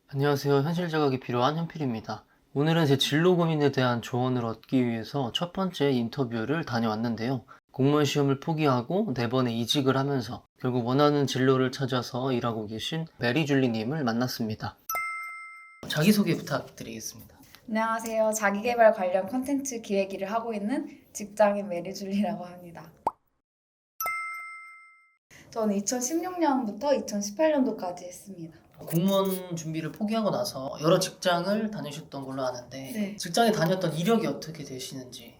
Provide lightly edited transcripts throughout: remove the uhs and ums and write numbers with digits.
안녕하세요. 현실 자각이 필요한 현필입니다. 오늘은 제 진로 고민에 대한 조언을 얻기 위해서 첫 번째 인터뷰를 다녀왔는데요. 공무원 시험을 포기하고 4번의 이직을 하면서 결국 원하는 진로를 찾아서 일하고 계신 메리줄리님을 만났습니다. 자기소개 부탁드리겠습니다. 안녕하세요. 자기계발 관련 콘텐츠 기획 일을 하고 있는 직장인 메리줄리라고 합니다. 저는 2016년부터 2018년도까지 했습니다. 공무원 준비를 포기하고 나서 여러 직장을 다니셨던 걸로 아는데 네. 직장에 다녔던 이력이 어떻게 되시는지.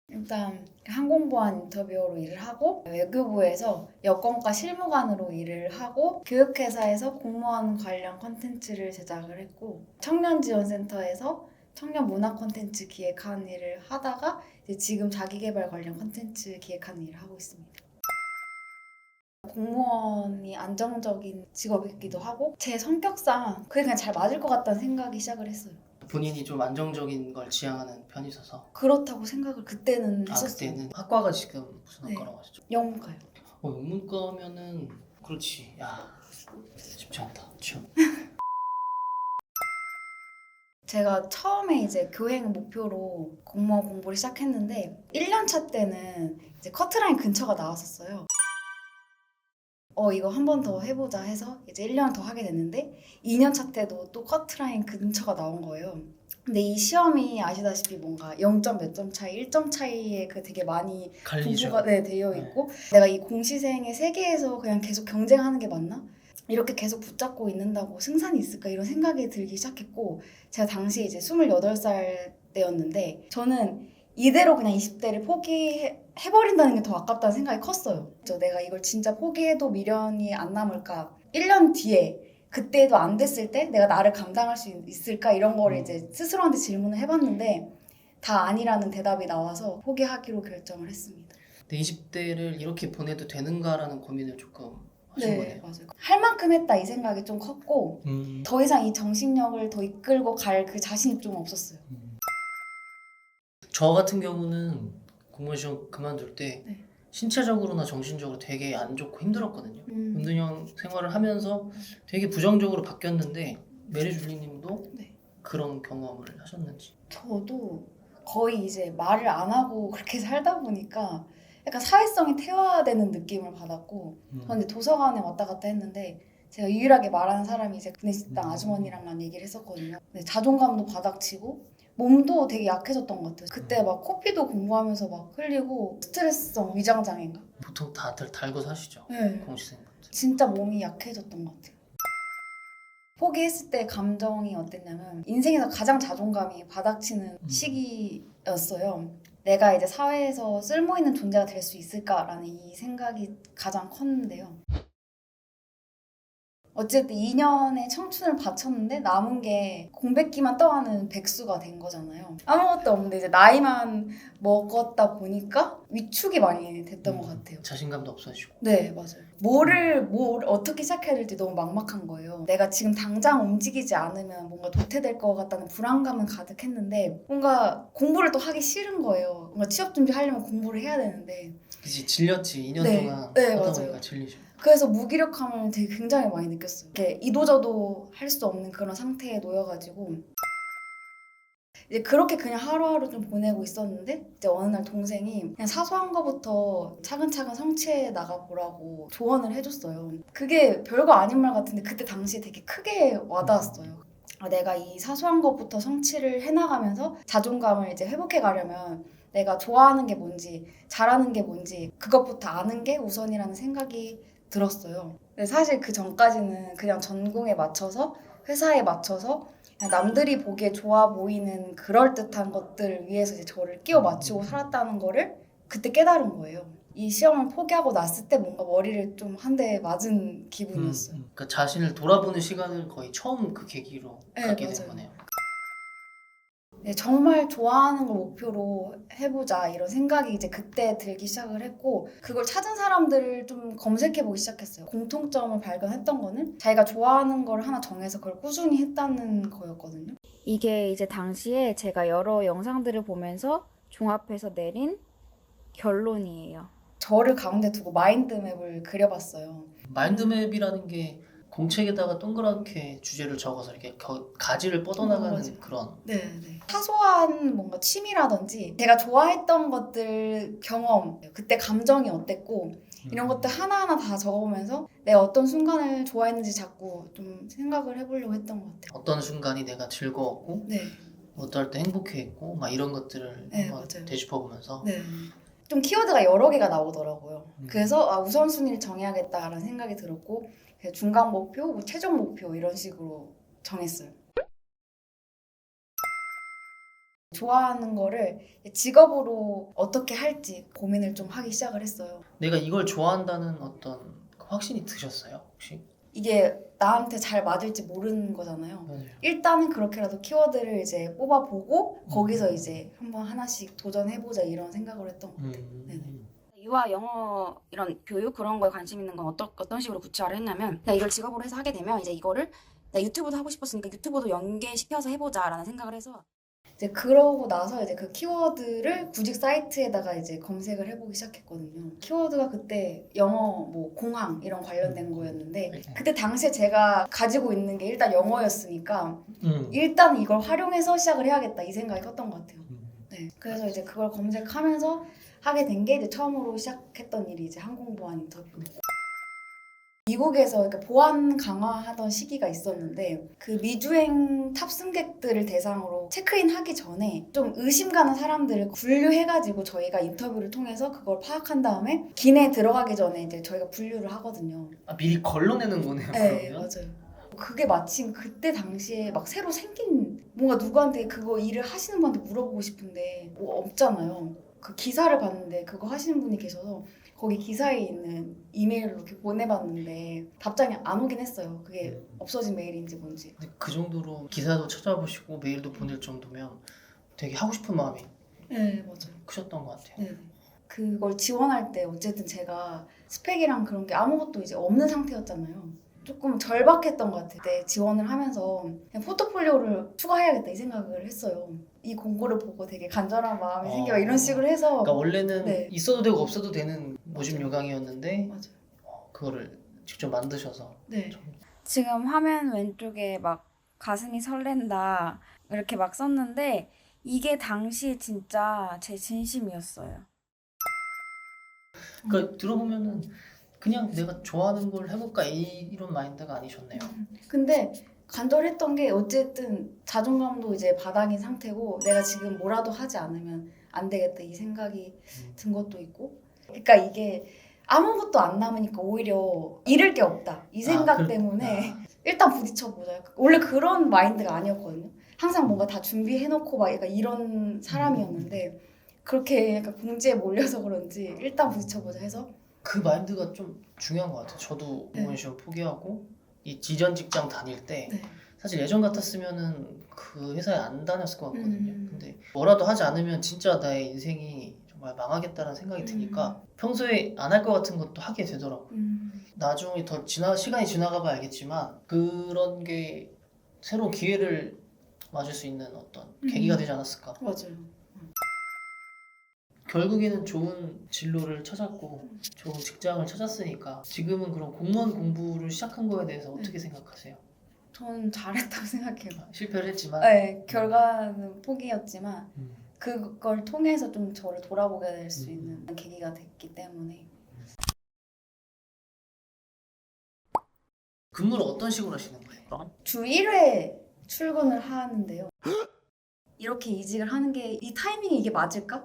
일단 항공보안 인터뷰어로 일을 하고 외교부에서 여권과 실무관으로 일을 하고 교육회사에서 공무원 관련 콘텐츠를 제작을 했고 청년지원센터에서 청년 문화 콘텐츠 기획하는 일을 하다가 이제 지금 자기계발 관련 콘텐츠 기획하는 일을 하고 있습니다. 공무원이 안정적인 직업이기도 하고 제 성격상 그게 그냥 잘 맞을 것 같다는 생각이 시작을 했어요. 본인이 좀 안정적인 걸 지향하는 편이셔서. 그렇다고 생각을 그때는 아, 했었어요. 그때는 학과가 지금 무슨 네. 학과라고 하셨죠? 영문과요. 영문과면은 그렇지. 야, 쉽지 않다. 그렇죠. 제가 처음에 이제 교행 목표로 공무원 공부를 시작했는데 1년차 때는 이제 커트라인 근처가 나왔었어요. 이거 한 번 더 해보자 해서 이제 1년 더 하게 됐는데 2년차 때도 또 커트라인 근처가 나온 거예요. 근데 이 시험이 아시다시피 뭔가 0점 몇 점 차이, 1점 차이에 그 되게 많이 갈리죠. 분포가 되어 있고 내가 이 공시생의 세계에서 그냥 계속 경쟁하는 게 맞나? 이렇게 계속 붙잡고 있는다고 승산이 있을까? 이런 생각이 들기 시작했고 제가 당시 이제 28살 때였는데 저는 이대로 그냥 20대를 포기해버린다는 게 더 아깝다는 생각이 컸어요. 내가 이걸 진짜 포기해도 미련이 안 남을까? 1년 뒤에 그때도 안 됐을 때 내가 나를 감당할 수 있을까? 이런 거를 이제 스스로한테 질문을 해봤는데 다 아니라는 대답이 나와서 포기하기로 결정을 했습니다. 근데 20대를 이렇게 보내도 되는가라는 고민을 조금 하신 네, 거네요. 맞아요. 할 만큼 했다 이 생각이 좀 컸고 더 이상 이 정신력을 더 이끌고 갈 그 자신이 좀 없었어요. 저 같은 경우는 공무원 시험 그만둘 때 네. 신체적으로나 정신적으로 되게 안 좋고 힘들었거든요. 음. 은둔형 생활을 하면서 되게 부정적으로 바뀌었는데 메리줄리님도 네. 그런 경험을 하셨는지. 저도 거의 이제 말을 안 하고 그렇게 살다 보니까 약간 사회성이 퇴화되는 느낌을 받았고 저는 이제 도서관에 왔다 갔다 했는데 제가 유일하게 말하는 사람이 이제 구내식당 아주머니랑만 얘기를 했었거든요. 근데 자존감도 바닥치고 몸도 되게 약해졌던 것 같아요. 그때 막 코피도 공부하면서 막 흘리고 스트레스성 위장장애인가? 보통 다들 달고 사시죠. 네. 공시생분들. 진짜 몸이 약해졌던 것 같아요. 포기했을 때 감정이 어땠냐면 인생에서 가장 자존감이 바닥치는 시기였어요. 내가 이제 사회에서 쓸모있는 존재가 될 수 있을까라는 이 생각이 가장 컸는데요. 어쨌든 2년의 청춘을 바쳤는데 남은 게 공백기만 떠하는 백수가 된 거잖아요. 아무것도 없는데 이제 나이만 먹었다 보니까 위축이 많이 됐던 것 같아요. 자신감도 없어지고. 네, 맞아요. 뭘 어떻게 시작해야 될지 너무 막막한 거예요. 내가 지금 당장 움직이지 않으면 뭔가 도태될 것 같다는 불안감은 가득했는데 뭔가 공부를 또 하기 싫은 거예요. 뭔가 취업 준비하려면 공부를 해야 되는데 그치, 질렸지. 2년 네. 동안 네, 하다 맞아요. 보니까 질리죠. 그래서 무기력함을 되게 굉장히 많이 느꼈어요. 이렇게 이도저도 할 수 없는 그런 상태에 놓여가지고 이제 그렇게 그냥 하루하루 좀 보내고 있었는데 이제 어느 날 동생이 그냥 사소한 거부터 차근차근 성취해 나가보라고 조언을 해줬어요. 그게 별거 아닌 말 같은데 그때 당시에 되게 크게 와닿았어요. 내가 이 사소한 것부터 성취를 해나가면서 자존감을 이제 회복해 가려면 내가 좋아하는 게 뭔지 잘하는 게 뭔지 그것부터 아는 게 우선이라는 생각이 들었어요. 근데 사실 그 전까지는 그냥 전공에 맞춰서 회사에 맞춰서 그냥 남들이 보기에 좋아 보이는 그럴듯한 것들을 위해서 이제 저를 끼워 맞추고 살았다는 거를 그때 깨달은 거예요. 이 시험을 포기하고 났을 때 뭔가 머리를 좀 한 대 맞은 기분이었어요. 그러니까 자신을 돌아보는 시간을 거의 처음 그 계기로 네, 갖게 된 맞아요. 거네요. 네, 정말 좋아하는 걸 목표로 해보자 이런 생각이 이제 그때 들기 시작을 했고 그걸 찾은 사람들을 좀 검색해보기 시작했어요. 공통점을 발견했던 거는 자기가 좋아하는 걸 하나 정해서 그걸 꾸준히 했다는 거였거든요. 이게 이제 당시에 제가 여러 영상들을 보면서 종합해서 내린 결론이에요. 저를 가운데 두고 마인드맵을 그려봤어요. 마인드맵이라는 게 공책에다가 동그랗게 주제를 적어서 이렇게 가지를 뻗어나가는 맞아요. 그런. 네. 사소한 뭔가 취미라든지 제가 좋아했던 것들 경험, 그때 감정이 어땠고 이런 것들 하나하나 다 적어보면서 내가 어떤 순간을 좋아했는지 자꾸 좀 생각을 해보려고 했던 것 같아요. 어떤 순간이 내가 즐거웠고 네. 어떨 때 행복해했고 막 이런 것들을 네, 한번 맞아요. 되짚어보면서 네. 좀 키워드가 여러 개가 나오더라고요. 음. 그래서 우선순위를 정해야겠다라는 생각이 들었고 그래서 중간 목표, 뭐 최종 목표 이런 식으로 정했어요. 좋아하는 거를 직업으로 어떻게 할지 고민을 좀 하기 시작을 했어요. 내가 이걸 좋아한다는 어떤 확신이 드셨어요 혹시? 이게 나한테 잘 맞을지 모르는 거잖아요. 맞아요. 일단은 그렇게라도 키워드를 이제 뽑아보고 거기서 이제 한번 하나씩 도전해보자 이런 생각을 했던 것 같아요. 네네. 유아 영어 이런 교육 그런 거에 관심 있는 건 어떤 식으로 구체화를 했냐면 내가 이걸 직업으로 해서 하게 되면 이제 이거를 내가 유튜브도 하고 싶었으니까 유튜브도 연계시켜서 해보자라는 생각을 해서 이제 그러고 나서 이제 그 키워드를 구직 사이트에다가 이제 검색을 해보기 시작했거든요. 키워드가 그때 영어, 뭐 공항 이런 관련된 거였는데 그때 당시에 제가 가지고 있는 게 일단 영어였으니까 일단 이걸 활용해서 시작을 해야겠다 이 생각이 컸던 것 같아요. 네. 그래서 이제 그걸 검색하면서 하게 된 게 이제 처음으로 시작했던 일이 이제 항공보안 인터뷰. 미국에서 이렇게 보안 강화하던 시기가 있었는데 그 미주행 탑승객들을 대상으로 체크인 하기 전에 좀 의심 가는 사람들을 분류해가지고 저희가 인터뷰를 통해서 그걸 파악한 다음에 기내에 들어가기 전에 이제 저희가 분류를 하거든요. 아, 미리 걸러내는 거네요. 네, 그러면? 맞아요. 그게 마침 그때 당시에 막 새로 생긴 뭔가 누구한테 그거 일을 하시는 분한테 물어보고 싶은데 뭐 없잖아요. 그 기사를 봤는데 그거 하시는 분이 계셔서 거기 기사에 있는 이메일로 이렇게 보내봤는데 답장이 안 오긴 했어요. 그게 없어진 메일인지 뭔지. 근데 그 정도로 기사도 찾아보시고 메일도 보낼 정도면 되게 하고 싶은 마음이 네, 맞아요. 크셨던 것 같아요. 네. 그걸 지원할 때 어쨌든 제가 스펙이랑 그런 게 아무것도 이제 없는 상태였잖아요. 조금 절박했던 것 같아요. 그때 지원을 하면서 그냥 포트폴리오를 추가해야겠다 이 생각을 했어요. 이 공고를 보고 되게 간절한 마음이 생겨 이런 식으로 해서 그러니까 원래는 네. 있어도 되고 없어도 되는 모집 요강이었는데 맞아요. 그거를 직접 만드셔서 네. 지금 화면 왼쪽에 막 가슴이 설렌다 이렇게 막 썼는데 이게 당시 진짜 제 진심이었어요. 그러니까 들어보면은 그냥 내가 좋아하는 걸 해볼까 이런 마인드가 아니셨네요. 근데 간절했던 게 어쨌든 자존감도 이제 바닥인 상태고 내가 지금 뭐라도 하지 않으면 안 되겠다 이 생각이 든 것도 있고 그러니까 이게 아무것도 안 남으니까 오히려 잃을 게 없다 이 생각 때문에 일단 부딪혀보자. 원래 그런 마인드가 아니었거든요. 항상 뭔가 다 준비해놓고 막 약간 이런 사람이었는데 그렇게 약간 궁지에 몰려서 그런지 일단 부딪혀보자 해서 그 마인드가 좀 중요한 것 같아요. 저도 공무원 시험 포기하고 이 이전 직장 다닐 때 네. 사실 예전 같았으면은 그 회사에 안 다녔을 것 같거든요. 음. 근데 뭐라도 하지 않으면 진짜 나의 인생이 정말 망하겠다는 생각이 드니까 평소에 안 할 것 같은 것도 하게 되더라고요. 나중에 더 시간이 지나가 봐야 알겠지만 그런 게 새로운 기회를 맞을 수 있는 어떤 계기가 되지 않았을까. 맞아요. 결국에는 좋은 진로를 찾았고 좋은 직장을 찾았으니까 지금은 그럼 공무원 공부를 시작한 거에 대해서 어떻게 생각하세요? 저는 잘했다고 생각해요. 실패를 했지만 네, 결과는 포기였지만 그걸 통해서 좀 저를 돌아보게 될 수 있는 계기가 됐기 때문에 근무를 어떤 식으로 하시는 거예요? 주 1회 출근을 하는데요. 이렇게 이직을 하는 게 이 타이밍이 이게 맞을까?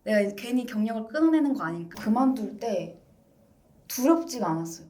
내가 괜히 경력을 끊어내는 거 아닐까? 그만둘 때 두렵지가 않았어요.